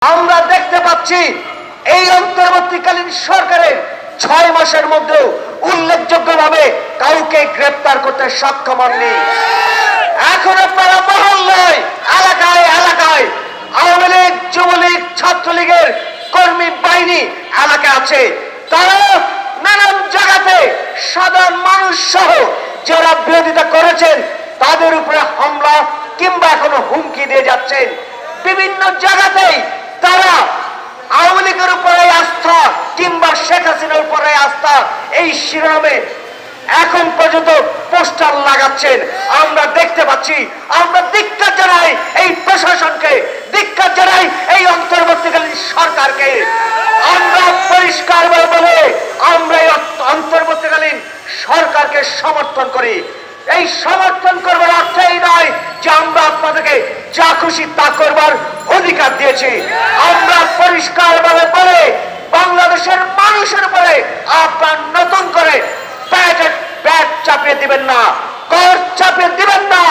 আমরা দেখতে পাচ্ছি এই অন্তর্বর্তীকালীন সরকারের 6 মাসের মধ্যে উল্লেখযোগ্যভাবে কাউকে গ্রেফতার করতে সক্ষম হননি। এখন আপনারা মহল্লায় এলাকায় এলাকায় আওয়ামী লীগ, যুবলীগ, ছাত্রলীগের কর্মী বাহিনী এলাকায় আছে। তারা নানান জায়গাতে সাধারণ মানুষ সহ যারা বিরোধিতা করেছেন তাদের উপরে হামলা কিংবা এখনো হুমকি দিয়ে যাচ্ছেন। বিভিন্ন জায়গাতেই তারা আওয়ামী লীগের উপরে আস্থা কিংবা শেখ হাসিনার উপরে আস্থা এই শিরোনামে এখন পর্যন্ত পোস্টার লাগাচ্ছেন আমরা দেখতে পাচ্ছি। আমরা ধিক্কার জানাই এই প্রশাসনকে, ধিক্কার জানাই এই অন্তর্বর্তীকালীন সরকারকে। আমরা পরিষ্কার বলে আমরা এই অন্তর্বর্তীকালীন সরকারকে সমর্থন করি। এই সমর্থন করবার অর্থ এই নয় যে আমরা আপনাদেরকে যা খুশি তা করবার অধিকার দিয়েছি। আমরা পরিষ্কারভাবে বলে বাংলাদেশের মানুষের উপরে আপনার নতুন করে ব্যাট চাপিয়ে দিবেন না, কর চাপিয়ে দিবেন না।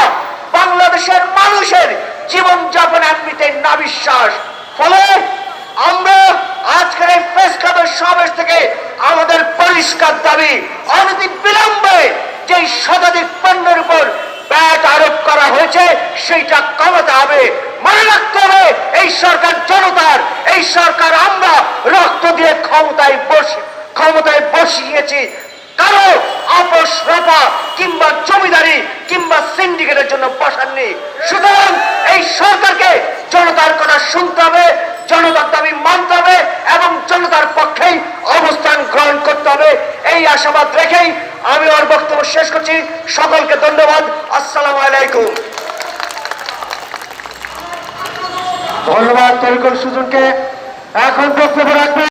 বাংলাদেশের মানুষের জীবন যাপনে এমনিতে না বিশ্বাস। ফলে আমরা আজকের এই প্রেস ক্লাবের সমাবেশ থেকে আমাদের পরিষ্কার দাবি, অনতি বিলম্বে যে শতাধিক পণ্যের উপর ব্যাট আরোপ করা হয়েছে সেইটা কমাতে হবে। মনে রাখতে হবে এই সরকার জনতার, এই সরকার আমরা রক্ত দিয়ে ক্ষমতায় বসিয়েছি। কারো আপোষ রফা কিংবা জমিদারি কিংবা সিন্ডিকেটের জন্য বসাননি। সুতরাং এই সরকারকে জনতার কথা শুনতে হবে, জনতার দাবি মানতে হবে এবং জনতার পক্ষেই অবস্থান গ্রহণ করতে হবে। এই আশাবাদ রেখেই আমি ওর বক্তব্য শেষ করছি। সকলকে ধন্যবাদ। আসসালামু আলাইকুম। ধন্যবাদ তরিকুল সুজনকে। এখন বক্তব্য